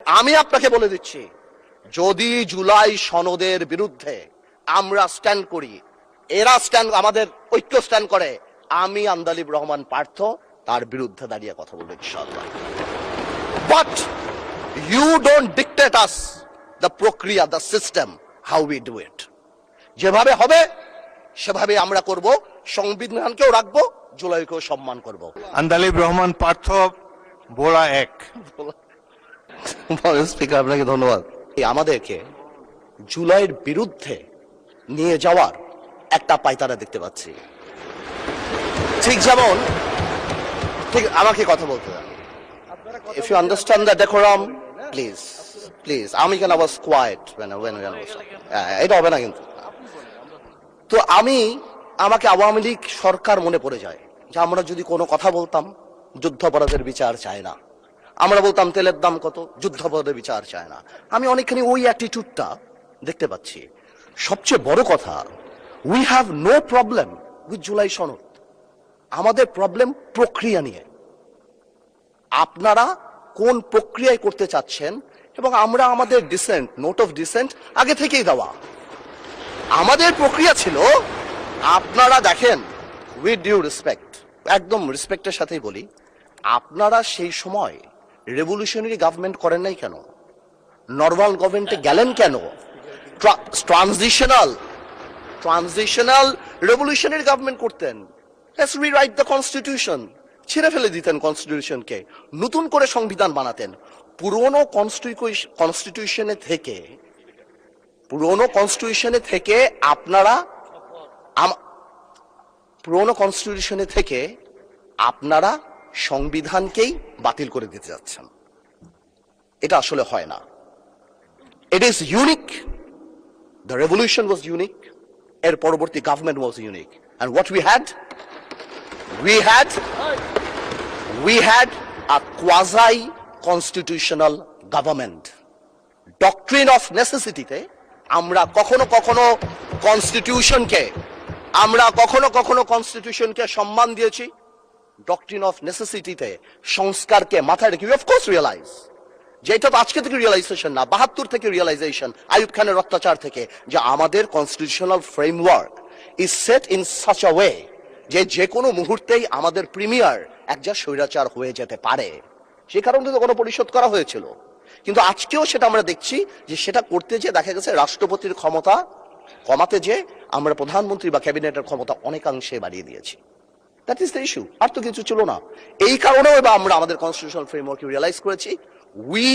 আমি আপনাকে বলে দিচ্ছি, যদি জুলাই সনদের বিরুদ্ধে আমরা স্ট্যান্ড করি, এরা স্ট্যান্ড, আমাদের ঐক্য স্ট্যান্ড করে, আমি আন্দালিব রহমান পার্থ তার বিরুদ্ধে দাঁড়িয়ে কথা বলবো ইনশাআল্লাহ। But you don't dictate us the প্রক্রিয়া, the system, how we do it. যেভাবে হবে সেভাবে আমরা করব, সংবিধানকেও রাখবো, জুলাইকেও সম্মান করব। আন্দালিব রহমান পার্থ, বোরা এক। স্পিকার, আপনাকে ধন্যবাদ। আমাদেরকে জুলাইয়ের বিরুদ্ধে নিয়ে যাওয়ার একটা পায়তারা দেখতে পাচ্ছি। ঠিক যেমন, ঠিক আমাকে কথা বলতে দেন। If you understand the decorum, please, please. আমি কেন was quiet when এটা হবে না কিন্তু। তো আমাকে আওয়ামী লীগ সরকার মনে পড়ে যায় যে আমরা যদি কোনো কথা বলতাম, যুদ্ধাপরাধের বিচার চায় না, আমরা বলতাম তেলের দাম কত, যুদ্ধাপরাধের বিচার চায় না। আমি অনেকখানি ওই অ্যাটিটিউডটা দেখতে পাচ্ছি। সবচেয়ে বড় কথা, we have no problem with July সনদ। আমাদের প্রবলেম প্রক্রিয়া নিয়ে। আপনারা কোন প্রক্রিয়ায় করতে চাচ্ছেন, এবং আমরা আমাদের ডিসেন্ট, নোট অফ ডিসেন্ট আগে থেকেই দেওয়া। আমাদের প্রক্রিয়া ছিল, আপনারা দেখেন, উইথ ডিউ রেসপেক্ট, একদম রেসপেক্টের সাথেই বলি, আপনারা সেই সময় রেভলিউশনারি গভর্নমেন্ট করেন নাই কেন? নর্মাল গভর্নমেন্টে গেলেন কেন? ট্রানজিশনাল রেভলিউশনারি গভর্নমেন্ট করতেন। লেটস রিরাইট দ্য কনস্টিটিউশন, ছিঁড়ে ফেলে দিতেন কনস্টিটিউশনকে, নতুন করে সংবিধান বানাতেন। পুরনো কনস্টিটিউশনে থেকে আপনারা সংবিধানকেই বাতিল করে দিতে যাচ্ছেন। এটা আসলে হয় না। It is unique. The revolution was unique, এর পরবর্তী government was unique. And what we had a quasi constitutional government. Doctrine of necessity তে আমরা কখনো কনস্টিটিউশনকে সম্মান দিয়েছি। ডক্ট্রিন অফ নেসেসিটিতে সংস্কারকে মাথায় রেখে অফ কোর্স রিয়েলাইজ, যেটা তো আজকে থেকে রিয়েলাইজেশন না, ৭২ থেকে রিয়েলাইজেশন, আইয়ুব খানের অত্যাচার থেকে, যে আমাদের constitutional framework is set in such a way যে কোনো মুহূর্তেই আমাদের প্রিমিয়ার একজন স্বৈরাচার হয়ে যেতে পারে। সে কারণে তো গণপরিষদ করা হয়েছিল। কিন্তু আজকেও সেটা আমরা দেখছি যে সেটা করতে যে দেখা গেছে রাষ্ট্রপতির ক্ষমতা কমাতে যে আমরা প্রধানমন্ত্রী বা ক্যাবিনেটের ক্ষমতা অনেকাংশে বাড়িয়ে দিয়েছি। দ্যাট ইজ দ্য ইস্যু, আর তো কিছু ছিল না। এই কারণেও আমরা আমাদের কনস্টিটিউশনাল ফ্রেমওয়ার্ক রিয়েলাইজ করেছি, উই